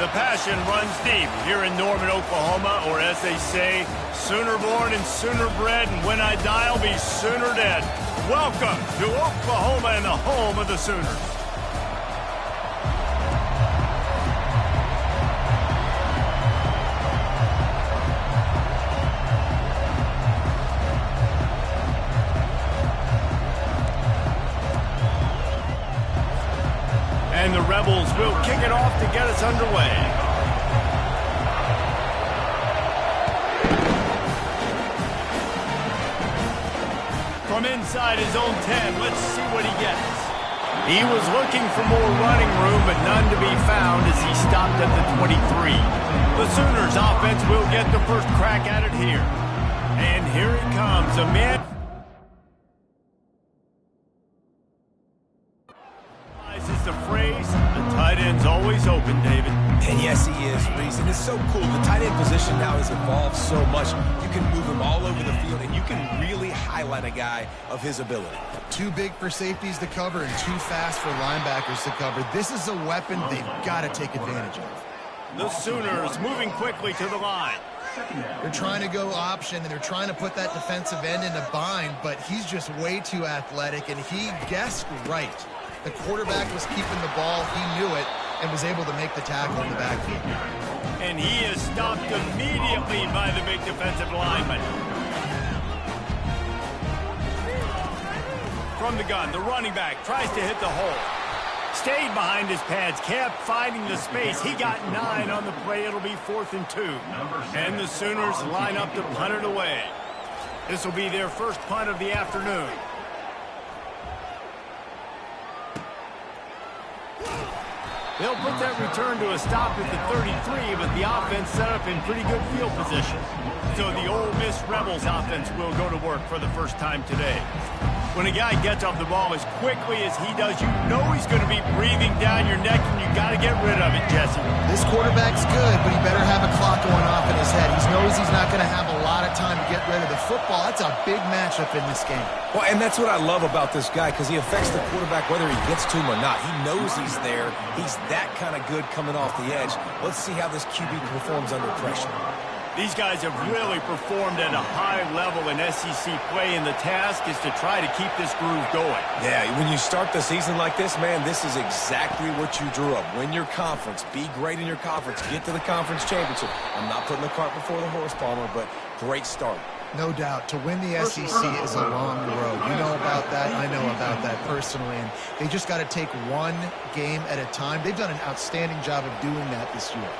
The passion runs deep here in Norman, Oklahoma, or as they say, sooner born and sooner bred, and when I die, I'll be sooner dead. Welcome to Oklahoma and the home of the Sooners. And the Rebels will kick it off to get us underway. From inside his own 10, let's see what he gets. He was looking for more running room, but none to be found as he stopped at the 23. The Sooners offense will get the first crack at it here. And here he comes, a man... is the phrase, the tight end's always open, David. And yes, he is, Reese. And it's so cool. The tight end position now has evolved so much. You can move him all over the field, and you can really highlight a guy of his ability. Too big for safeties to cover and too fast for linebackers to cover. This is a weapon they've got to take advantage of. The Sooners moving quickly to the line. They're trying to go option, and they're trying to put that defensive end in a bind, but he's just way too athletic, and he guessed right. The quarterback was keeping the ball, he knew it, and was able to make the tackle in the backfield. And he is stopped immediately by the big defensive lineman. From the gun, the running back tries to hit the hole. Stayed behind his pads, kept finding the space. He got 9 on the play. It'll be 4th and 2. And the Sooners line up to punt it away. This will be their first punt of the afternoon. They'll put that return to a stop at the 33, but the offense set up in pretty good field position. So the Ole Miss Rebels offense will go to work for the first time today. When a guy gets off the ball as quickly as he does, you know he's going to be breathing down your neck, and you got to get rid of it, Jesse. This quarterback's good, but he better have a clock going off in his head. He knows he's not going to have a lot of time to get rid of the football. That's a big matchup in this game. Well, and that's what I love about this guy, because he affects the quarterback whether he gets to him or not. He knows he's there. He's that kind of good coming off the edge. Let's see how this QB performs under pressure. These guys have really performed at a high level in SEC play, and the task is to try to keep this groove going. Yeah, when you start the season like this, man, this is exactly what you drew up. Win your conference. Be great in your conference. Get to the conference championship. I'm not putting the cart before the horse, Palmer, but great start. No doubt. To win the SEC is a long road. You know about that. I know about that personally. And they just got to take one game at a time. They've done an outstanding job of doing that this year.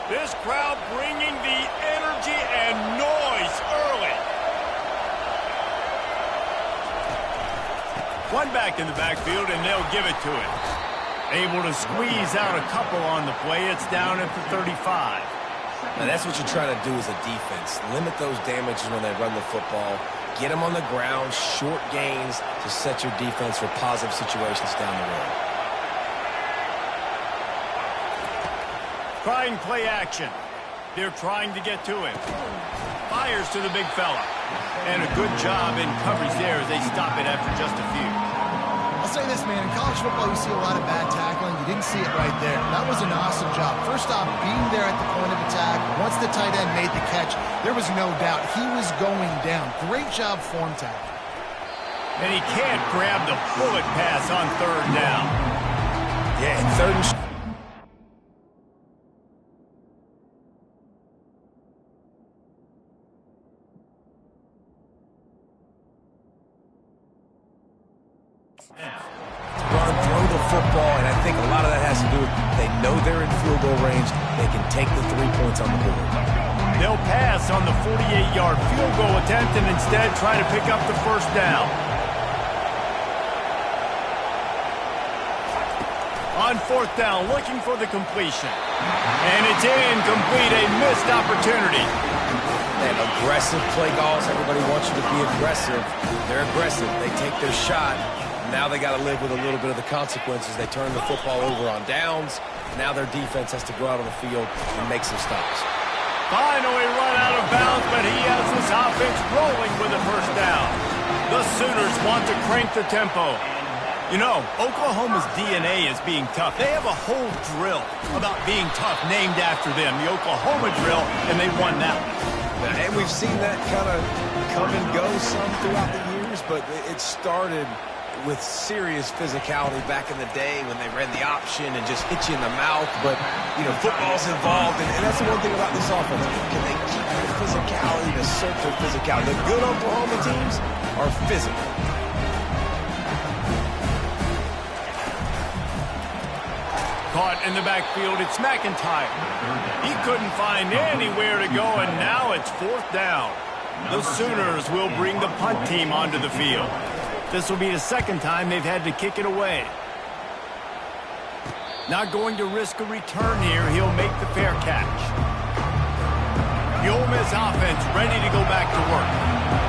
This crowd bringing the energy and noise early. One back in the backfield, and they'll give it to him. Able to squeeze out a couple on the play. It's down at the 35. Now, that's what you're trying to do as a defense. Limit those damages when they run the football. Get them on the ground, short gains to set your defense for positive situations down the road. Trying play action. They're trying to get to him. Fires to the big fella. And a good job in coverage there as they stop it after just a few. I'll say this, man. In college football, you see a lot of bad tackling. You didn't see it right there. That was an awesome job. First off, being there at the point of attack. Once the tight end made the catch, there was no doubt he was going down. Great job form tackle. And he can't grab the bullet pass on 3rd down. Yeah, and 3rd and... run, throw the football, and I think a lot of that has to do with they know they're in field goal range. They can take the 3 points on the board. They'll pass on the 48-yard field goal attempt and instead try to pick up the 1st down. On 4th down, looking for the completion. And it's incomplete, a missed opportunity. And aggressive play calls. Everybody wants you to be aggressive. They're aggressive. They take their shot. Now they got to live with a little bit of the consequences. They turn the football over on downs. Now their defense has to go out on the field and make some stops. Finally run out of bounds, but he has this offense rolling with a 1st down. The Sooners want to crank the tempo. You know, Oklahoma's DNA is being tough. They have a whole drill about being tough named after them, the Oklahoma drill, and they won that one. And we've seen that kind of come and go some throughout the years, but it started with serious physicality back in the day when they ran the option and just hit you in the mouth. But, you know, football's involved, and that's the one thing about this offense. Can they keep their physicality to assert their physicality? The good Oklahoma teams are physical. Caught in the backfield, it's McIntyre. He couldn't find anywhere to go, and now it's 4th down. The Sooners will bring the punt team onto the field. This will be the 2nd time they've had to kick it away. Not going to risk a return here. He'll make the fair catch. The Ole Miss offense ready to go back to work.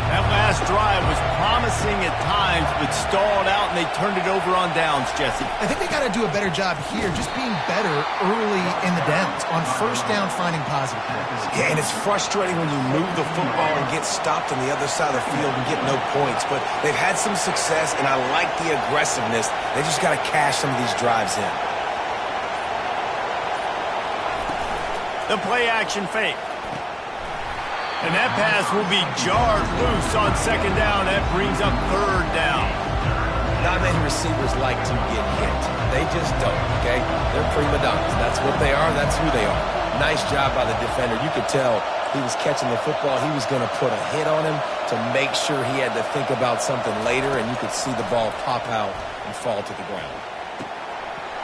That last drive was promising at times, but stalled out, and they turned it over on downs, Jesse. I think they got to do a better job here, just being better early in the downs, on 1st down finding positive points. Yeah, and it's frustrating when you move the football and get stopped on the other side of the field and get no points, but they've had some success, and I like the aggressiveness. They just got to cash some of these drives in. The play-action fake. And that pass will be jarred loose on 2nd down. That brings up 3rd down. Not many receivers like to get hit. They just don't, okay? They're prima donnas. That's what they are. That's who they are. Nice job by the defender. You could tell he was catching the football. He was going to put a hit on him to make sure he had to think about something later, and you could see the ball pop out and fall to the ground.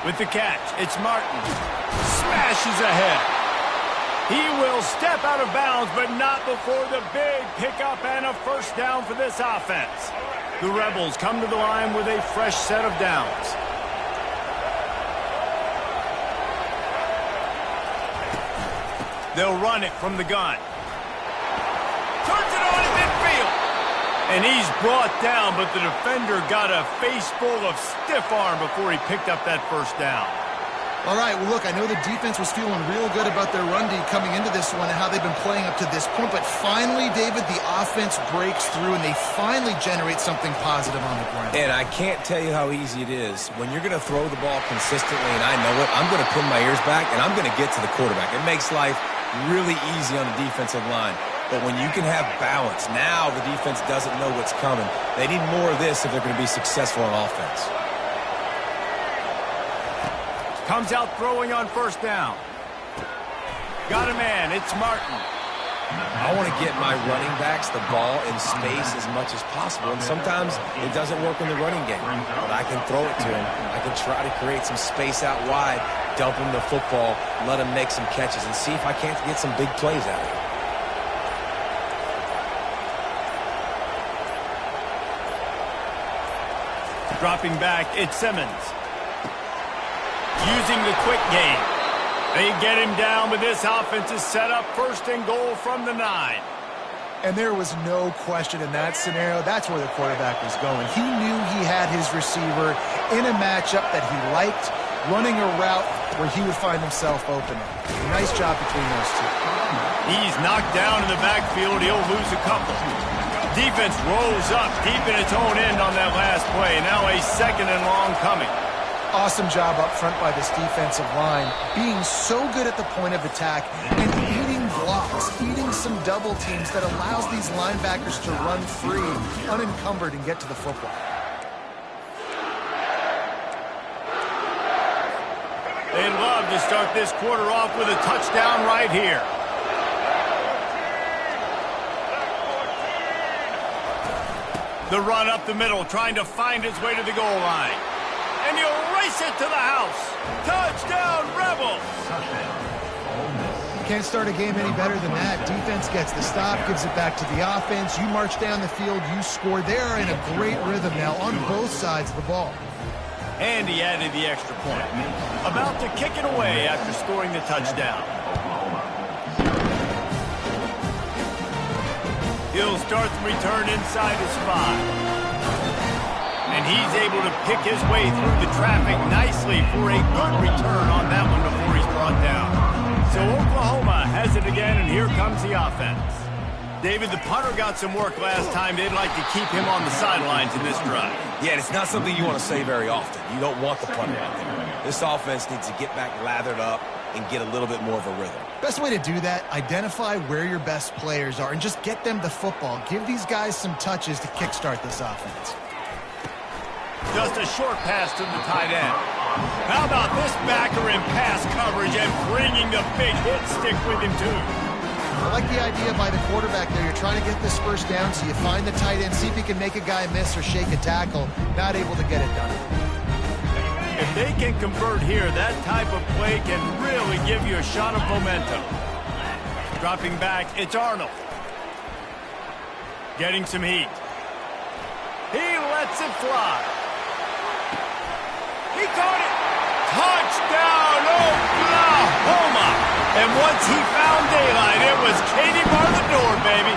With the catch, it's Martin. Smashes ahead. He will step out of bounds, but not before the big pickup and a 1st down for this offense. The Rebels come to the line with a fresh set of downs. They'll run it from the gun. Turns it on in midfield. And he's brought down, but the defender got a face full of stiff arm before he picked up that 1st down. All right, well, look, I know the defense was feeling real good about their run D coming into this one and how they've been playing up to this point, but finally, David, the offense breaks through and they finally generate something positive on the ground. And I can't tell you how easy it is. When you're going to throw the ball consistently, and I know it, I'm going to pin my ears back and I'm going to get to the quarterback. It makes life really easy on the defensive line. But when you can have balance, now the defense doesn't know what's coming. They need more of this if they're going to be successful on offense. Comes out throwing on 1st down. Got a man. It's Martin. I want to get my running backs the ball in space as much as possible, and sometimes it doesn't work in the running game. But I can throw it to him. I can try to create some space out wide, dump him the football, let him make some catches, and see if I can't get some big plays out of it. Dropping back, it's Simmons. Using the quick game. They get him down, but this offense is set up 1st and goal from the 9. And there was no question in that scenario. That's where the quarterback was going. He knew he had his receiver in a matchup that he liked, running a route where he would find himself open. Nice job between those two. He's knocked down in the backfield. He'll lose a couple. Defense rolls up deep in its own end on that last play. Now a 2nd and long coming. Awesome job up front by this defensive line, being so good at the point of attack and eating blocks, eating some double teams that allows these linebackers to run free, unencumbered, and get to the football. They'd love to start this quarter off with a touchdown right here. The run up the middle, trying to find his way to the goal line. And he'll race it to the house. Touchdown, Rebels! Can't start a game any better than that. Defense gets the stop, gives it back to the offense. You march down the field, you score. They're in a great rhythm now on both sides of the ball. And he added the extra point. About to kick it away after scoring the touchdown. He'll start the return inside his 5. And he's able to pick his way through the traffic nicely for a good return on that one before he's brought down. So Oklahoma has it again, and here comes the offense. David, the punter got some work last time. They'd like to keep him on the sidelines in this drive. Yeah, it's not something you want to say very often. You don't want the punter out there. This offense needs to get back lathered up and get a little bit more of a rhythm. Best way to do that, identify where your best players are and just get them the football. Give these guys some touches to kickstart this offense. Just a short pass to the tight end. How about this backer in pass coverage and bringing the big hit stick with him, too? I like the idea by the quarterback there. You're trying to get this first down, so you find the tight end, see if he can make a guy miss or shake a tackle. Not able to get it done. If they can convert here, that type of play can really give you a shot of momentum. Dropping back, it's Arnold. Getting some heat. He lets it fly. He caught it. Touchdown, Oklahoma! And once he found daylight, it was Katie bar the door, baby.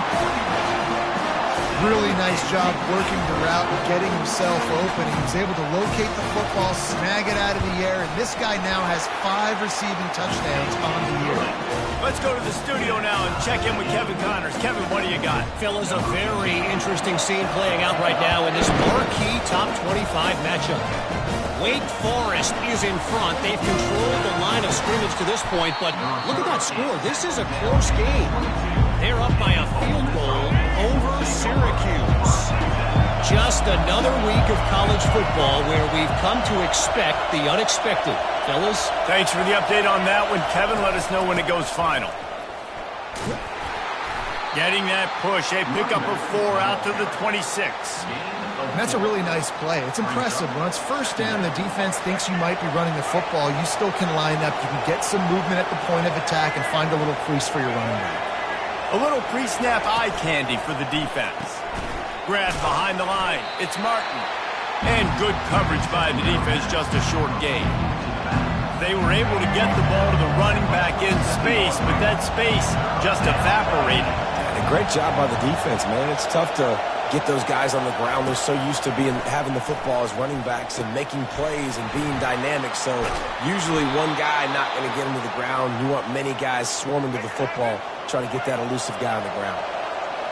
Really nice job working the route and getting himself open. He was able to locate the football, snag it out of the air, and this guy now has 5 receiving touchdowns on the year. Let's go to the studio now and check in with Kevin Connors. Kevin, what do you got? Fellas, a very interesting scene playing out right now in this marquee top 25 matchup. Wake Forest is in front. They've controlled the line of scrimmage to this point, but look at that score. This is a close game. They're up by a field goal over Syracuse. Just another week of college football where we've come to expect the unexpected. Fellas? Thanks for the update on that one, Kevin. Let us know when it goes final. Getting that push. A pickup of 4 out to the 26. And that's a really nice play. It's impressive. When it's first down, the defense thinks you might be running the football. You still can line up. You can get some movement at the point of attack and find a little crease for your running back. A little pre-snap eye candy for the defense. Grab behind the line. It's Martin. And good coverage by the defense, just a short gain. They were able to get the ball to the running back in space, but that space just evaporated. And a great job by the defense, man. It's tough to get those guys on the ground. They're so used to having the football as running backs and making plays and being dynamic. So usually one guy not going to get into the ground. You want many guys swarming to the football, trying to get that elusive guy on the ground.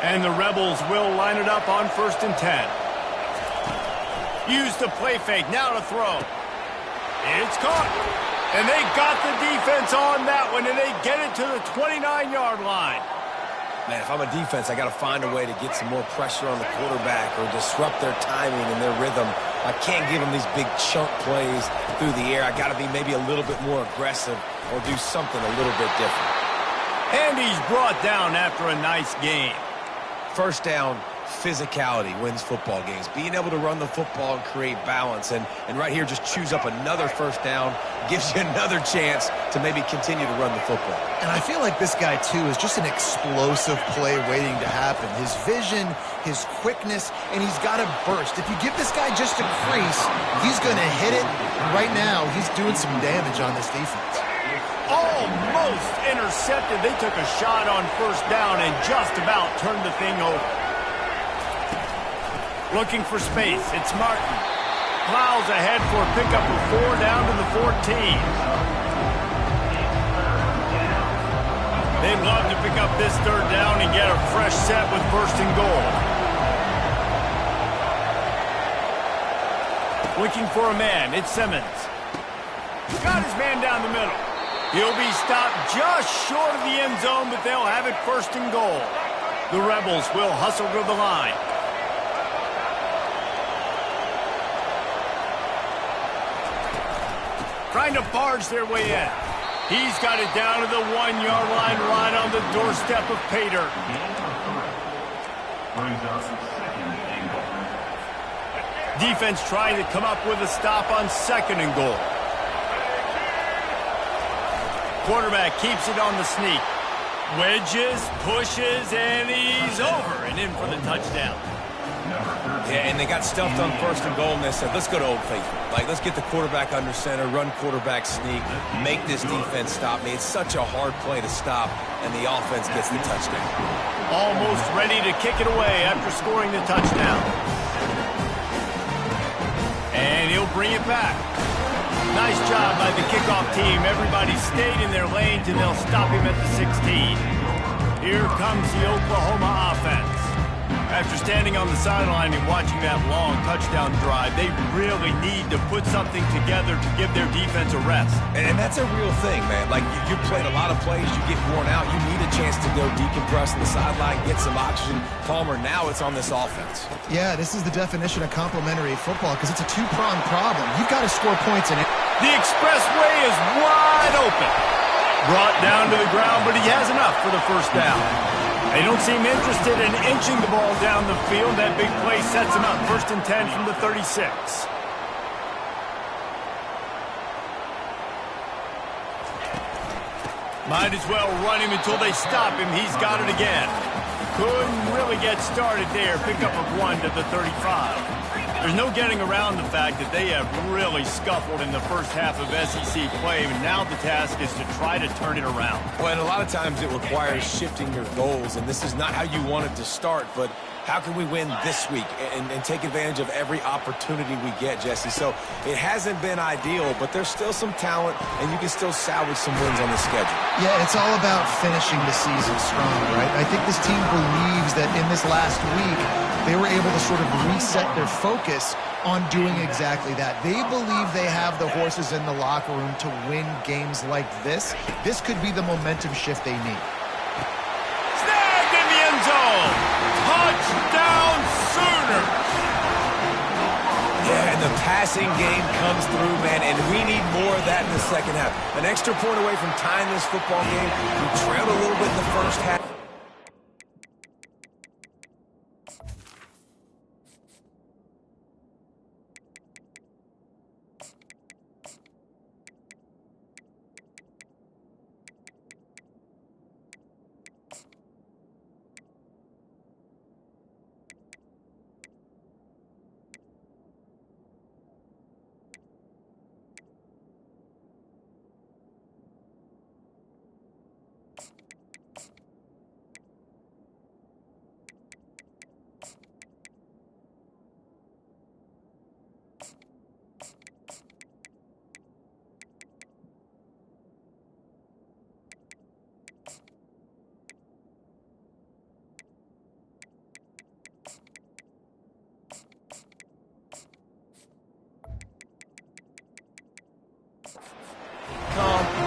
And the Rebels will line it up on 1st and 10. Use the play fake. Now to throw. It's caught. And they got the defense on that one, and they get it to the 29-yard line. Man, if I'm a defense, I got to find a way to get some more pressure on the quarterback or disrupt their timing and their rhythm. I can't give them these big chunk plays through the air. I got to be maybe a little bit more aggressive or do something a little bit different. And he's brought down after a nice game. First down, physicality wins football games. Being able to run the football and create balance. And right here, just choose up another first down, gives you another chance to maybe continue to run the football. And I feel like this guy, too, is just an explosive play waiting to happen. His vision, his quickness, and he's got a burst. If you give this guy just a crease, he's going to hit it. And right now, he's doing some damage on this defense. Almost intercepted. They took a shot on first down and just about turned the thing over. Looking for space. It's Martin. Plows ahead for a pickup of 4 down to the 14. They'd love to pick up this 3rd down and get a fresh set with 1st and goal. Looking for a man. It's Simmons. Got his man down the middle. He'll be stopped just short of the end zone, but they'll have it 1st and goal. The Rebels will hustle to the line. Trying to barge their way in. He's got it down to the 1-yard line, right on the doorstep of pay dirt. Defense trying to come up with a stop on 2nd and goal. Quarterback keeps it on the sneak. Wedges, pushes, and he's over and in for the touchdown. Yeah, and they got stuffed on 1st and goal, and they said, let's go to Old Faithful. Like, let's get the quarterback under center, run quarterback sneak, make this defense stop me. It's such a hard play to stop, and the offense gets the touchdown. Almost ready to kick it away after scoring the touchdown. And he'll bring it back. Nice job by the kickoff team. Everybody stayed in their lanes, and they'll stop him at the 16. Here comes the Oklahoma offense. After standing on the sideline and watching that long touchdown drive, they really need to put something together to give their defense a rest. And that's a real thing, man. Like, you played a lot of plays, you get worn out, you need a chance to go decompress on the sideline, get some oxygen. Palmer, now it's on this offense. Yeah, this is the definition of complementary football because it's a two-pronged problem. You've got to score points in it. The expressway is wide open. Brought down to the ground, but he has enough for the first down. They don't seem interested in inching the ball down the field. That big play sets them up. 1st and 10 from the 36. Might as well run him until they stop him. He's got it again. Couldn't really get started there. Pick up of 1 to the 35. There's no getting around the fact that they have really scuffled in the first half of SEC play, and now the task is to try to turn it around. Well, and a lot of times it requires shifting your goals, and this is not how you want it to start, but how can we win this week and take advantage of every opportunity we get, Jesse? So it hasn't been ideal, but there's still some talent, and you can still salvage some wins on the schedule. Yeah, it's all about finishing the season strong, right? I think this team believes that in this last week, they were able to sort of reset their focus on doing exactly that. They believe they have the horses in the locker room to win games like this. This could be the momentum shift they need. Snagged in the end zone. Touchdown Sooners. Yeah, and the passing game comes through, man, and we need more of that in the second half. An extra point away from tying this football game. We trailed a little bit in the first half.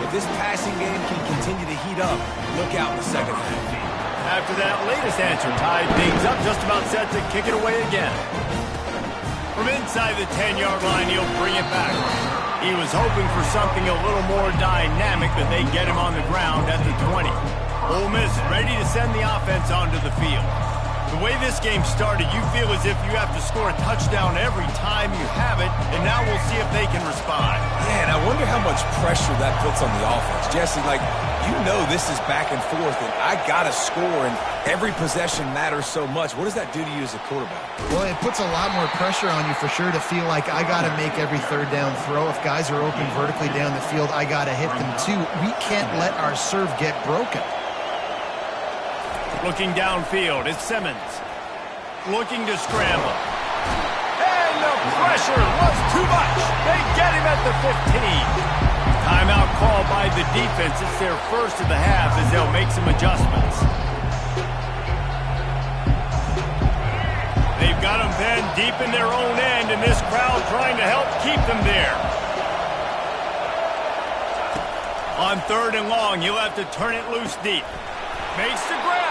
If this passing game can continue to heat up, look out in the second half. After that latest answer tied things up, just about set to kick it away again. From inside the 10-yard line, he'll bring it back. He was hoping for something a little more dynamic, but they get him on the ground at the 20. Ole Miss ready to send the offense onto the field. The way this game started, you feel as if you have to score a touchdown every time you have it, and now we'll see if they can respond. Man, I wonder how much pressure that puts on the offense. Jesse, like, you know this is back and forth, and I got to score, and every possession matters so much. What does that do to you as a quarterback? Well, it puts a lot more pressure on you for sure to feel like I got to make every third down throw. If guys are open vertically down the field, I got to hit them too. We can't let our serve get broken. Looking downfield, it's Simmons. Looking to scramble. And the pressure was too much. They get him at the 15. Timeout call by the defense. It's their first of the half as they'll make some adjustments. They've got them pinned deep in their own end, and this crowd trying to help keep them there. On 3rd and long, he'll have to turn it loose deep. Makes the grab.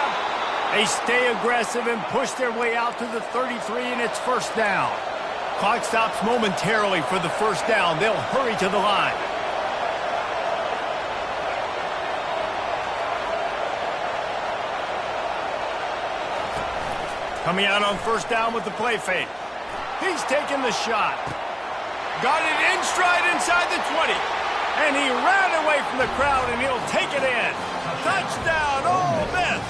They stay aggressive and push their way out to the 33, and it's first down. Clock stops momentarily for the first down. They'll hurry to the line. Coming out on first down with the play fake. He's taking the shot. Got it in stride inside the 20. And he ran away from the crowd, and he'll take it in. Touchdown, Ole Miss.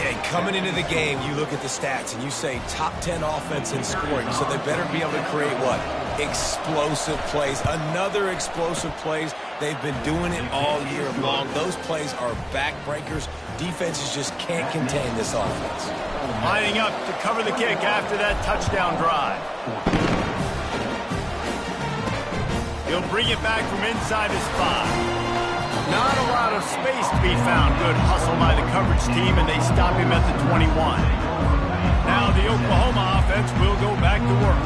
Yeah, coming into the game, you look at the stats and you say top 10 offense in scoring, so they better be able to create what? Explosive plays. Another explosive plays. They've been doing it all year long. Those plays are backbreakers. Defenses just can't contain this offense. Lining up to cover the kick after that touchdown drive. He'll bring it back from inside his 5. Not a lot of space to be found. Good hustle by the coverage team, and they stop him at the 21. Now the Oklahoma offense will go back to work.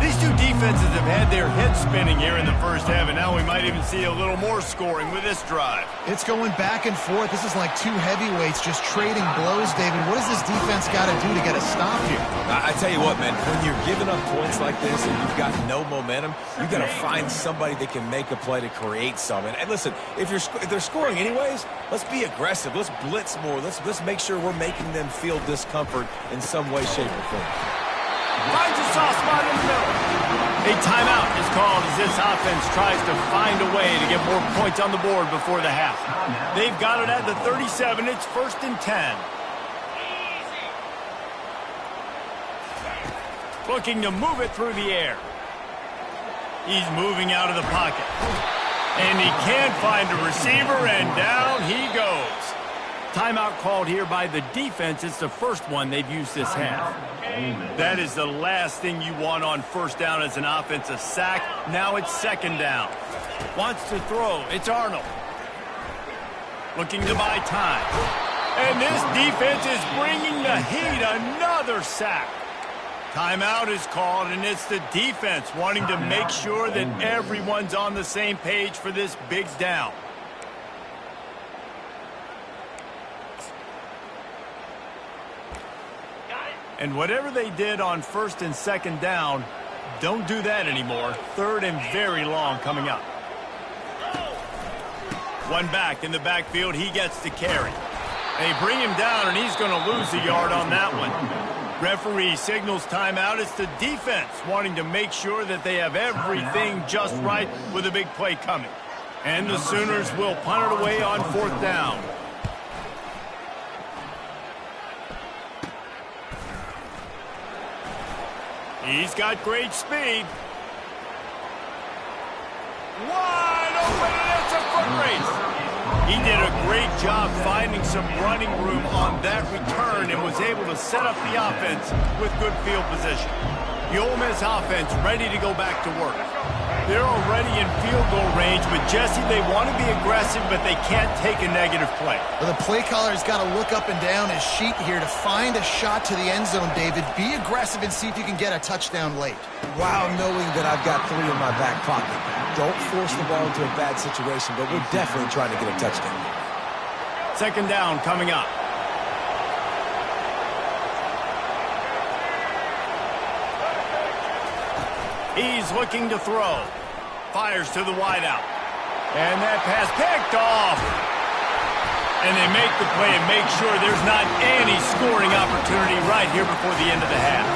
These two defenses have had their heads spinning here in the first half, and now we might even see a little more scoring with this drive. It's going back and forth. This is like two heavyweights just trading blows, David. What does this defense got to do to get a stop here? I tell you what, man, when you're giving up points like this and you've got no momentum, you've got to find somebody that can make a play to create some. And listen, if they're scoring anyways, let's be aggressive. Let's blitz more. Let's make sure we're making them feel discomfort in some way, shape, or form. Finds a soft spot in the middle. A timeout is called as this offense tries to find a way to get more points on the board before the half. They've got it at the 37. It's 1st and 10. Looking to move it through the air. He's moving out of the pocket. And he can't find a receiver, and down he goes. Timeout called here by the defense. It's the first one they've used this half. That is the last thing you want on first down as an offensive sack. Now it's 2nd down. Wants to throw. It's Arnold. Looking to buy time. And this defense is bringing the heat. Another sack. Timeout is called, and it's the defense wanting to make sure that everyone's on the same page for this big down. And whatever they did on 1st and 2nd down, don't do that anymore. 3rd and very long coming up. One back in the backfield. He gets to carry. They bring him down, and he's going to lose a yard on that one. Referee signals timeout. It's the defense wanting to make sure that they have everything just right with a big play coming. And the Sooners will punt it away on 4th down. He's got great speed. Wide open, and it's a foot race. He did a great job finding some running room on that return and was able to set up the offense with good field position. The Ole Miss offense ready to go back to work. They're already in field goal range, but Jesse, they want to be aggressive, but they can't take a negative play. Well, the play caller's got to look up and down his sheet here to find a shot to the end zone, David. Be aggressive and see if you can get a touchdown late. Wow, knowing that I've got 3 in my back pocket. Don't force the ball into a bad situation, but we're definitely trying to get a touchdown. 2nd down coming up. He's looking to throw. Fires to the wideout. And that pass picked off. And they make the play and make sure there's not any scoring opportunity right here before the end of the half.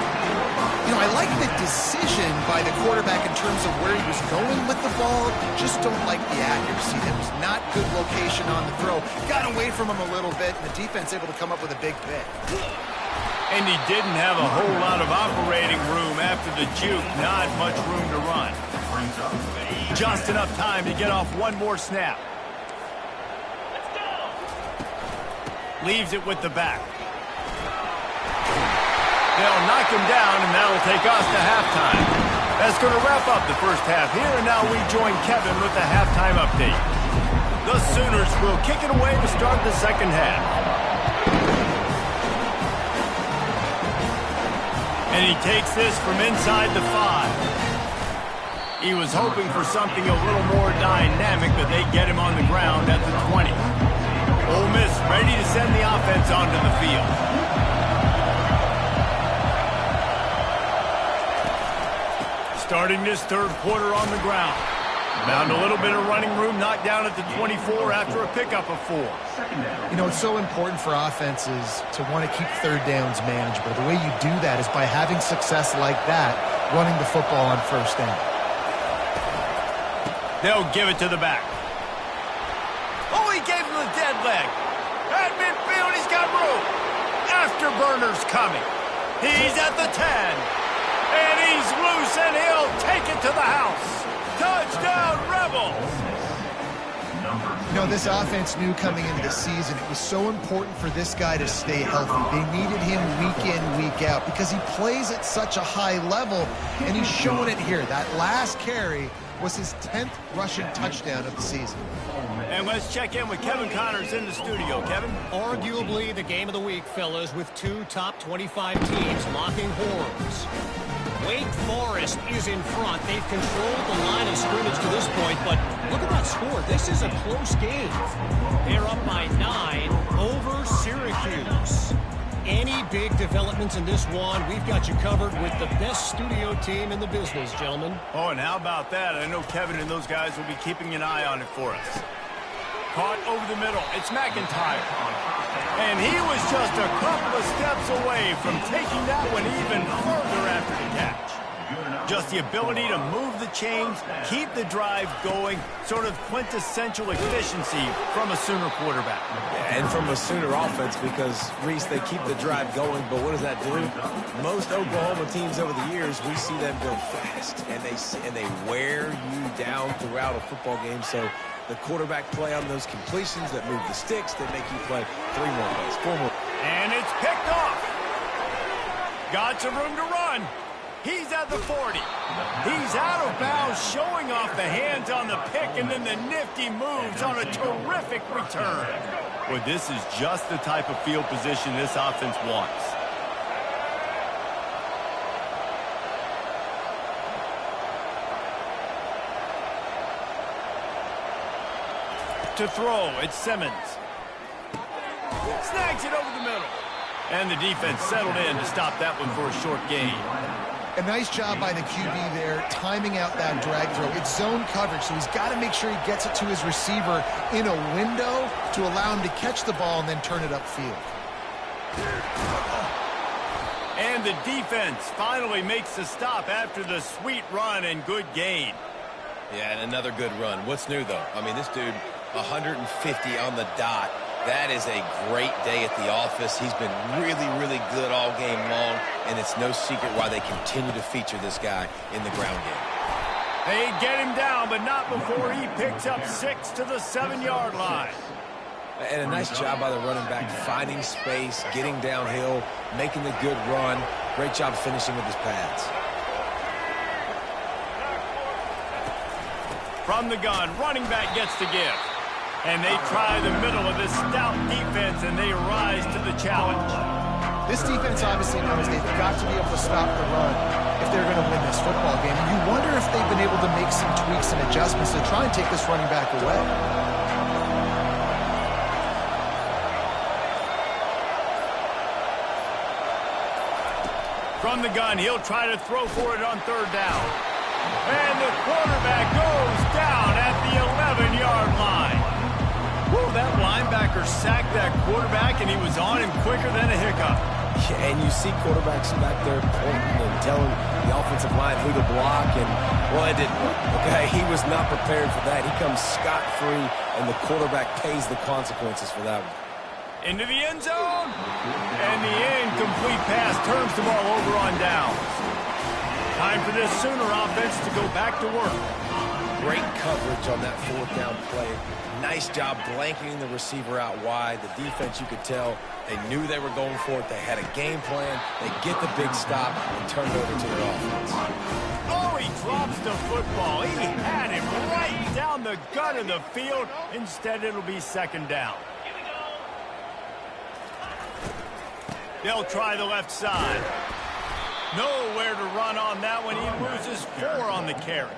You know, I like the decision by the quarterback in terms of where he was going with the ball. Just don't like the accuracy. That was not good location on the throw. Got away from him a little bit, and the defense able to come up with a big pick. And he didn't have a whole lot of operating room after the juke. Not much room to run. Just enough time to get off one more snap. Leaves it with the back. They'll knock him down, and that'll take us to halftime. That's going to wrap up the first half here, and now we join Kevin with the halftime update. The Sooners will kick it away to start the second half. And he takes this from inside the 5. He was hoping for something a little more dynamic, but they get him on the ground at the 20. Ole Miss ready to send the offense onto the field. Starting this third quarter on the ground. Found a little bit of running room, knocked down at the 24 after a pickup of 4. You know, it's so important for offenses to want to keep third downs manageable. The way you do that is by having success like that, running the football on first down. They'll give it to the back. Oh, he gave him the dead leg. At midfield, he's got room. Afterburner's coming. He's at the 10. And he's loose, and he'll take it to the house. Touchdown, Rebels! You know, this offense knew coming into the season it was so important for this guy to stay healthy. They needed him week in, week out because he plays at such a high level, and he's showing it here. That last carry was his 10th rushing touchdown of the season. And let's check in with Kevin Connors in the studio. Kevin? Arguably the game of the week, fellas, with two top 25 teams locking horns. Wake Forest is in front. They've controlled the line of scrimmage to this point, but look at that score. This is a close game. They're up by 9 over Syracuse. Any big developments in this one, we've got you covered with the best studio team in the business, gentlemen. Oh, and how about that? I know Kevin and those guys will be keeping an eye on it for us. Caught over the middle. It's McIntyre. And he was just a couple of steps away from taking that one even further after the catch. Just the ability to move the chains, keep the drive going, sort of quintessential efficiency from a Sooner quarterback. Yeah, and from a Sooner offense because, Reese, they keep the drive going, but what does that do? Most Oklahoma teams over the years, we see them go fast, and they wear you down throughout a football game, so the quarterback play on those completions that move the sticks, that make you play 3 more plays, 4 more. And it's picked off. Got some room to run. He's at the 40. He's out of bounds, showing off the hands on the pick, and then the nifty moves on a terrific return. Well, this is just the type of field position this offense wants. To throw, it's Simmons. Snags it over the middle. And the defense settled in to stop that one for a short gain. A nice job by the QB there, timing out that drag throw. It's zone coverage, so he's got to make sure he gets it to his receiver in a window to allow him to catch the ball and then turn it upfield. And the defense finally makes the stop after the sweet run and good gain. Yeah, and another good run. What's new, though? I mean, this dude, 150 on the dot. That is a great day at the office. He's been really, really good all game long, and it's no secret why they continue to feature this guy in the ground game. They get him down, but not before he picks up 6 to the 7-yard line. And a nice job by the running back, finding space, getting downhill, making the good run. Great job finishing with his pads. From the gun, running back gets the give. And they try the middle of this stout defense, and they rise to the challenge. This defense obviously knows they've got to be able to stop the run if they're going to win this football game. And you wonder if they've been able to make some tweaks and adjustments to try and take this running back away. From the gun, he'll try to throw for it on 3rd down. And the quarterback goes down at the 11-yard line. Woo, that linebacker sacked that quarterback, and he was on him quicker than a hiccup. Yeah, and you see quarterbacks back there pointing and telling the offensive line who to block, and, well, it didn't work, okay? He was not prepared for that. He comes scot-free, and the quarterback pays the consequences for that one. Into the end zone, and the incomplete pass turns the ball over on downs. Time for this Sooner offense to go back to work. Great coverage on that 4th down play. Nice job blanketing the receiver out wide. The defense, you could tell, they knew they were going for it. They had a game plan. They get the big stop and turn it over to their offense. Oh, he drops the football. He had him right down the gut of the field. Instead, it'll be 2nd down. They'll try the left side. Nowhere to run on that one. He loses 4 on the carry.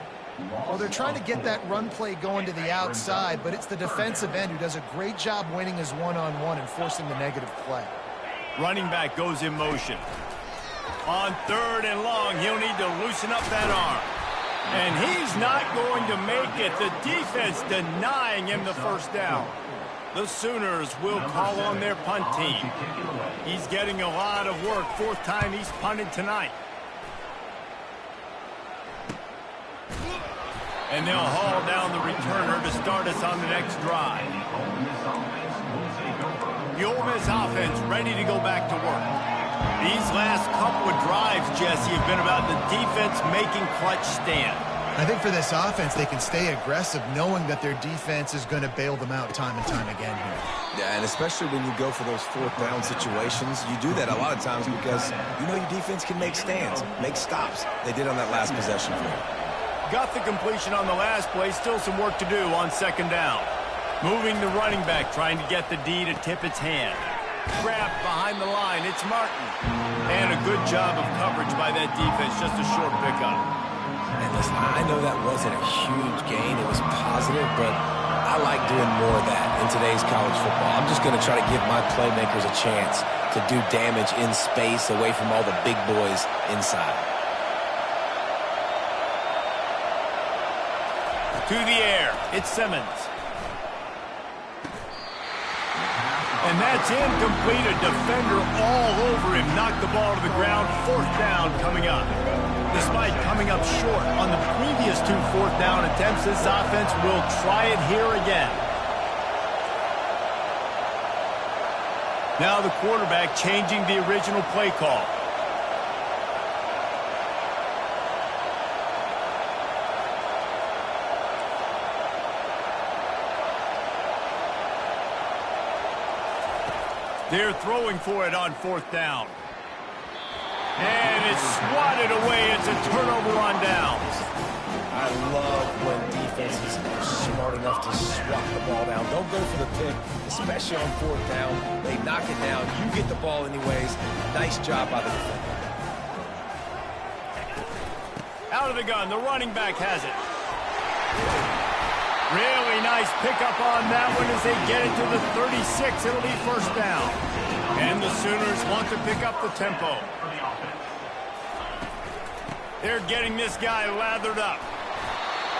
Well, they're trying to get that run play going to the outside, but it's the defensive end who does a great job winning his one-on-one and forcing the negative play. Running back goes in motion. On 3rd and long, he'll need to loosen up that arm. And he's not going to make it. The defense denying him the 1st down. The Sooners will call on their punt team. He's getting a lot of work. 4th time he's punted tonight. And they'll haul down the returner to start us on the next drive. The Ole Miss offense ready to go back to work. These last couple of drives, Jesse, have been about the defense making clutch stand. I think for this offense, they can stay aggressive knowing that their defense is going to bail them out time and time again here. Yeah, and especially when you go for those 4th down situations, you do that a lot of times because you know your defense can make stands, make stops. They did on that last possession for you. Got the completion on the last play. Still some work to do on 2nd down. Moving the running back, trying to get the D to tip its hand. Grab behind the line. It's Martin. And a good job of coverage by that defense. Just a short pickup. And listen, I know that wasn't a huge gain. It was positive, but I like doing more of that in today's college football. I'm just going to try to give my playmakers a chance to do damage in space away from all the big boys inside. To the air. It's Simmons. And that's incomplete. A defender all over him. Knocked the ball to the ground. 4th down coming up. Despite coming up short on the previous 2 4th down attempts, this offense will try it here again. Now the quarterback changing the original play call. They're throwing for it on 4th down. And it's swatted away. It's a turnover on downs. I love when defenses are smart enough to swat the ball down. Don't go for the pick, especially on 4th down. They knock it down. You get the ball anyways. Nice job by the defender. Out of the gun. The running back has it. Really nice pickup on that one as they get it to the 36. It'll be 1st down. And the Sooners want to pick up the tempo. They're getting this guy lathered up.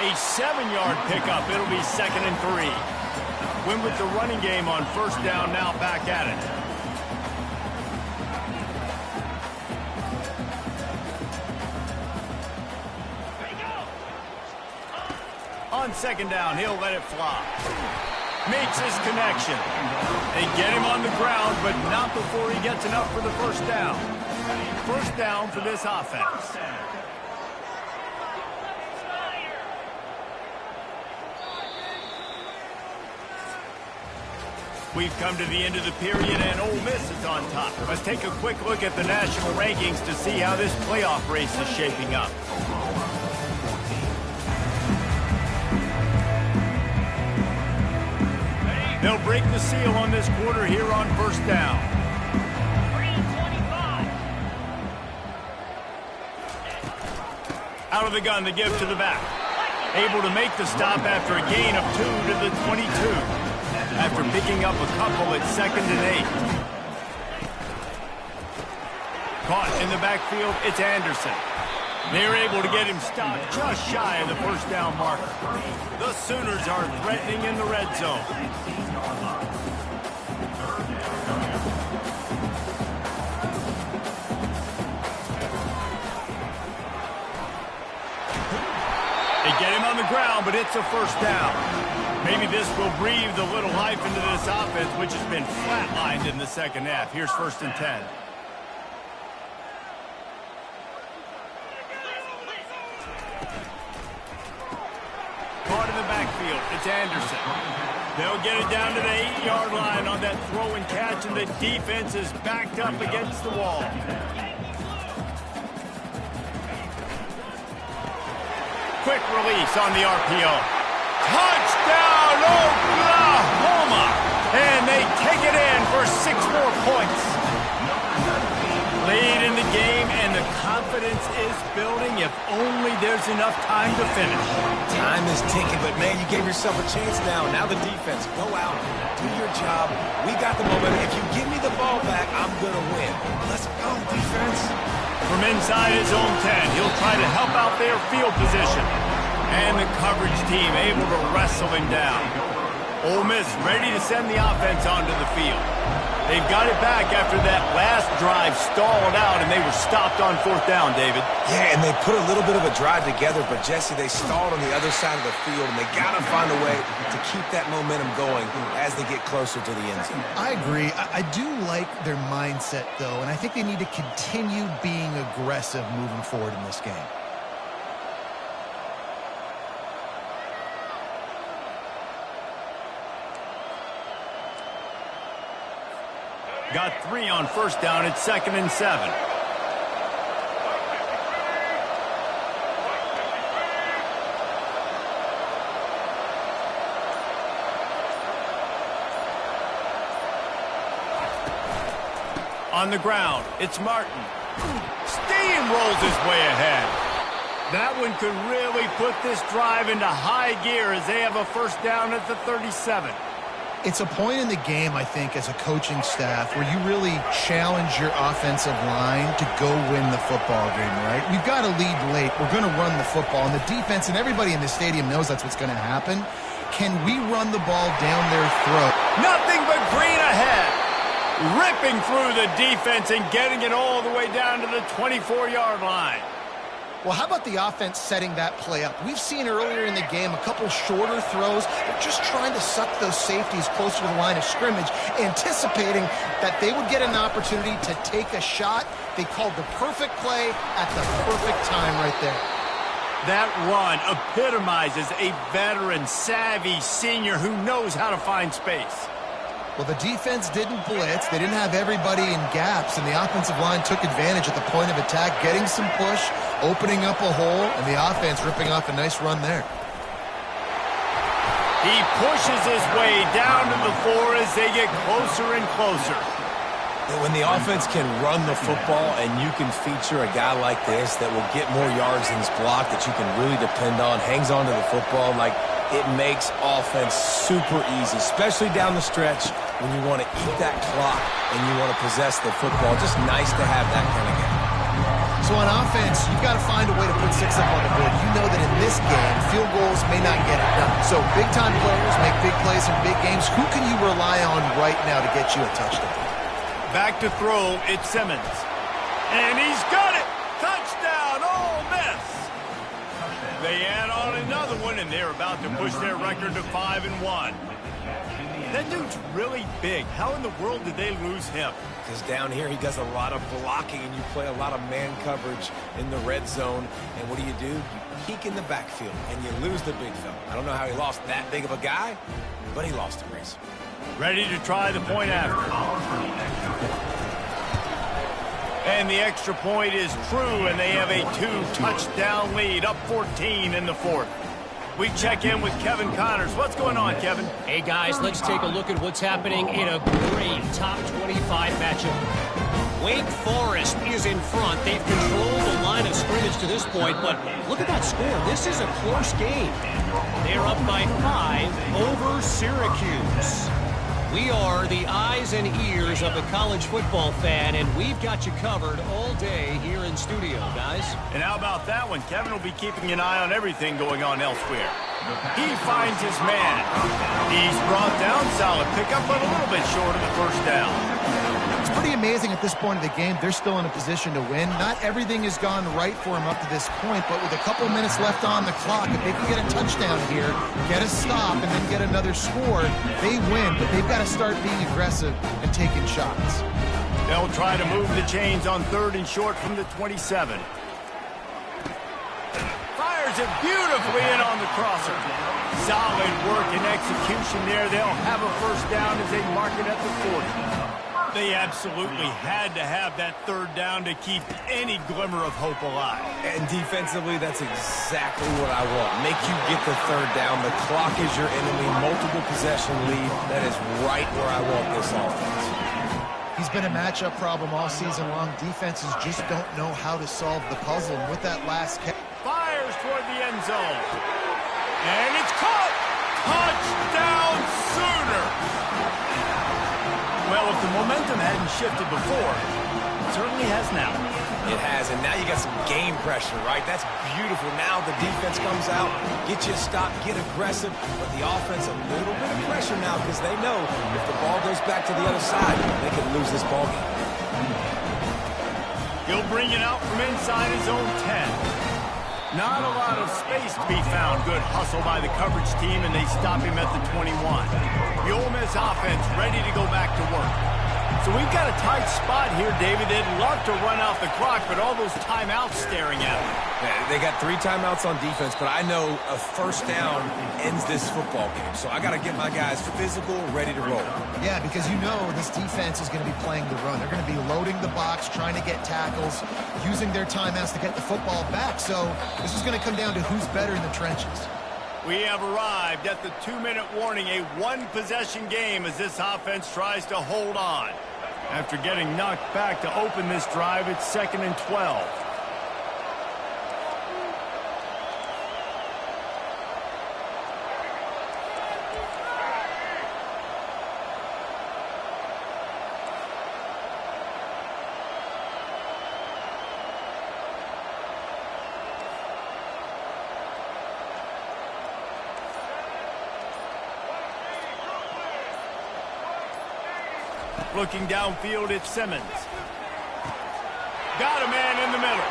A 7-yard pickup. It'll be 2nd and 3. Win with the running game on 1st down, now back at it. On 2nd down, he'll let it fly. Makes his connection. They get him on the ground, but not before he gets enough for the 1st down. 1st down for this offense. We've come to the end of the period, and Ole Miss is on top. Let's take a quick look at the national rankings to see how this playoff race is shaping up. They'll break the seal on this quarter here on 1st down. Out of the gun, the give to the back. Able to make the stop after a gain of 2 to the 22. After picking up a couple at 2nd and 8. Caught in the backfield, it's Anderson. They're able to get him stopped just shy of the 1st down marker. The Sooners are threatening in the red zone. They get him on the ground, but it's a 1st down. Maybe this will breathe a little life into this offense, which has been flatlined in the 2nd half. Here's 1st and 10. Caught in the backfield. It's Anderson. They'll get it down to the 8-yard line on that throw and catch, and the defense is backed up against the wall. Quick release on the RPO. Touchdown, Oklahoma! And they take it in for 6 more points. Late in the game, and the confidence is building if only there's enough time to finish. Time is ticking, but man, you gave yourself a chance now. Now the defense, go out, do your job. We got the momentum. If you give me the ball back, I'm going to win. Let's go, defense. From inside his own 10, he'll try to help out their field position. And the coverage team able to wrestle him down. Ole Miss ready to send the offense onto the field. They've got it back after that last drive stalled out, and they were stopped on 4th down, David. Yeah, and they put a little bit of a drive together, but, Jesse, they stalled on the other side of the field, and they got to find a way to keep that momentum going as they get closer to the end zone. I agree. I do like their mindset, though, and I think they need to continue being aggressive moving forward in this game. Got 3 on 1st down. It's 2nd and 7. On the ground, it's Martin. Steamrolls his way ahead. That one could really put this drive into high gear as they have a first down at the 37. It's a point in the game, I think, as a coaching staff where you really challenge your offensive line to go win the football game, right? We've got to lead late. We're going to run the football. And the defense and everybody in the stadium knows that's what's going to happen. Can we run the ball down their throat? Nothing but green ahead. Ripping through the defense and getting it all the way down to the 24-yard line. Well, how about the offense setting that play up? We've seen earlier in the game a couple shorter throws. They're just trying to suck those safeties closer to the line of scrimmage, anticipating that they would get an opportunity to take a shot. They called the perfect play at the perfect time right there. That run epitomizes a veteran, savvy senior who knows how to find space. Well, the defense didn't blitz. They didn't have everybody in gaps, and the offensive line took advantage at the point of attack, getting some push, opening up a hole, and the offense ripping off a nice run there. He pushes his way down to the floor as they get closer and closer. When the offense can run the football and you can feature a guy like this that will get more yards than his block that you can really depend on, hangs on to the football, like it makes offense super easy, especially down the stretch when you want to eat that clock and you want to possess the football. Just nice to have that kind of game. So on offense, you've got to find a way to put 6 up on the board. You know that in this game, field goals may not get it done. So big-time players make big plays in big games. Who can you rely on right now to get you a touchdown? Back to throw, it's Simmons. And he's got it! Touchdown, Ole Miss! They add on another one, and they're about to push their record to 5-1. That dude's really big. How in the world did they lose him? Because down here he does a lot of blocking and you play a lot of man coverage in the red zone. And what do? You peek in the backfield and you lose the big fella. I don't know how he lost that big of a guy, but he lost a race. Ready to try the point after. And the extra point is true, and they have a 2-touchdown lead, up 14 in the fourth. We check in with Kevin Connors. What's going on, Kevin? Hey, guys, let's take a look at what's happening in a great top 25 matchup. Wake Forest is in front. They've controlled the line of scrimmage to this point, but look at that score. This is a close game. They're up by 5 over Syracuse. We are the eyes and ears of the college football fan, and we've got you covered all day here in studio, guys. And how about that one? Kevin will be keeping an eye on everything going on elsewhere. He finds his man. He's brought down, solid pickup, but a little bit short of the first down. It's pretty amazing at this point of the game. They're still in a position to win. Not everything has gone right for them up to this point, but with a couple minutes left on the clock, if they can get a touchdown here, get a stop, and then get another score, they win. But they've got to start being aggressive and taking shots. They'll try to move the chains on 3rd and short from the 27. Fires it beautifully in on the crosser. Solid work and execution there. They'll have a first down as they mark it at the 40. They absolutely had to have that 3rd down to keep any glimmer of hope alive. And defensively, that's exactly what I want. Make you get the 3rd down. The clock is your enemy. Multiple possession lead. That is right where I want this offense. He's been a matchup problem all season long. Defenses just don't know how to solve the puzzle. And with that last catch, fires toward the end zone. And it's caught. Touchdown Sooner. Well, if the momentum hadn't shifted before, it certainly has now. It has, and now you got some game pressure, right? That's beautiful. Now the defense comes out, get you a stop, get aggressive, but the offense a little bit of pressure now because they know if the ball goes back to the other side, they could lose this ball game. He'll bring it out from inside his own 10. Not a lot of space to be found. Good hustle by the coverage team, and they stop him at the 21. The Ole Miss offense ready to go back to work. So we've got a tight spot here, David. They'd love to run out the clock, but all those timeouts staring at them. Yeah, they got 3 timeouts on defense, but I know a first down ends this football game. So I got to get my guys physical, ready to roll. yeah, because you know this defense is going to be playing the run. They're going to be loading the box, trying to get tackles, using their timeouts to get the football back. So this is going to come down to who's better in the trenches. We have arrived at the 2-minute warning, a 1-possession game as this offense tries to hold on. After getting knocked back to open this drive, it's 2nd and 12. Looking downfield, it's Simmons. Got a man in the middle.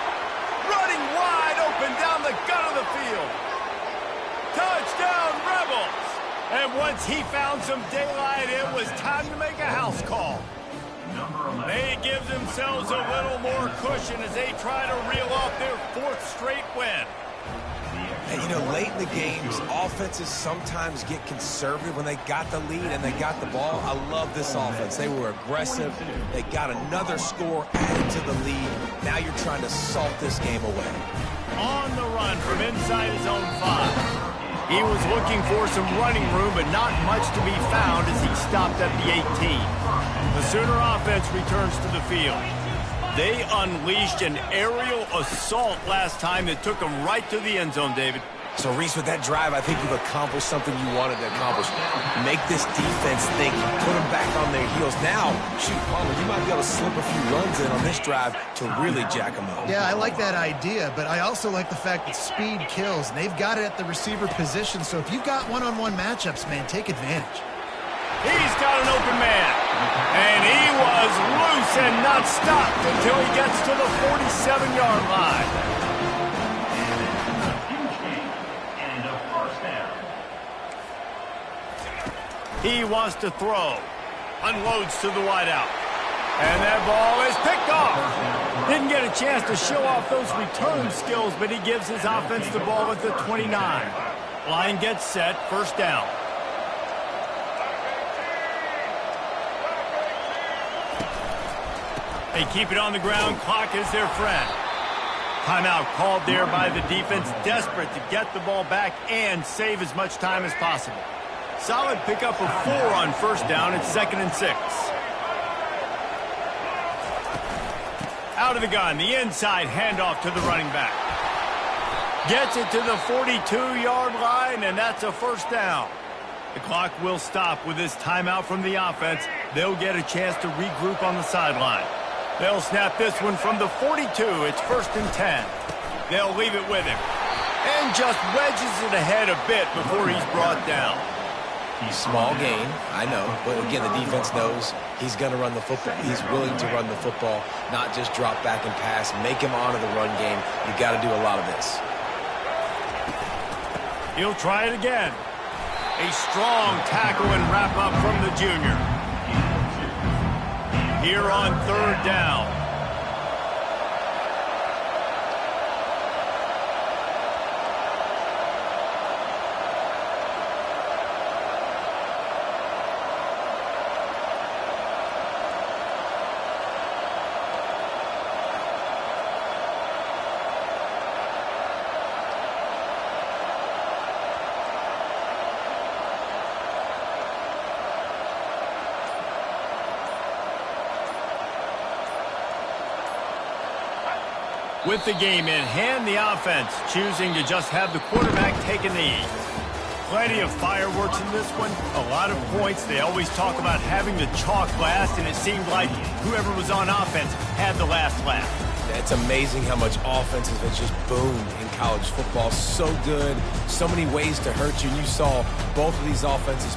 Running wide open down the gut of the field. Touchdown, Rebels! And once he found some daylight, it was time to make a house call. They give themselves a little more cushion as they try to reel off their 4th straight win. And, you know, late in the games, offenses sometimes get conservative when they got the lead and they got the ball. I love this offense. They were aggressive. They got another score added to the lead. Now you're trying to salt this game away. On the run from inside his own 5. He was looking for some running room, but not much to be found as he stopped at the 18. The Sooner offense returns to the field. They unleashed an aerial assault last time that took them right to the end zone, David. So, Reese, with that drive, I think you've accomplished something you wanted to accomplish. Make this defense think, put them back on their heels. Now, shoot, Palmer, you might be able to slip a few runs in on this drive to really jack them up. Yeah, I like that idea, but I also like the fact that speed kills, and they've got it at the receiver position. So if you've got one-on-one matchups, man, take advantage. He's got an open man. And he was loose and not stopped until he gets to the 47-yard line. And a first down. He wants to throw. Unloads to the wideout. And that ball is picked off. Didn't get a chance to show off those return skills, but he gives his offense the ball at the 29. Line gets set, 1st down. They keep it on the ground. Clock is their friend. Timeout called there by the defense, desperate to get the ball back and save as much time as possible. Solid pickup of 4 on 1st down. It's 2nd and 6. Out of the gun, the inside handoff to the running back. Gets it to the 42-yard line, and that's a 1st down. The clock will stop with this timeout from the offense. They'll get a chance to regroup on the sideline. They'll snap this one from the 42. It's 1st and 10. They'll leave it with him. And just wedges it ahead a bit before he's brought down. Small gain, I know. But again, the defense knows he's going to run the football. He's willing to run the football, not just drop back and pass. Make him honor the run game. You got to do a lot of this. He'll try it again. A strong tackle and wrap up from the junior. Here on 3rd down. With the game in hand, the offense choosing to just have the quarterback take a knee. Plenty of fireworks in this one, a lot of points. They always talk about having the chalk last, and it seemed like whoever was on offense had the last laugh. It's amazing how much offenses have just boomed in college football. So good, so many ways to hurt you. And you saw both of these offenses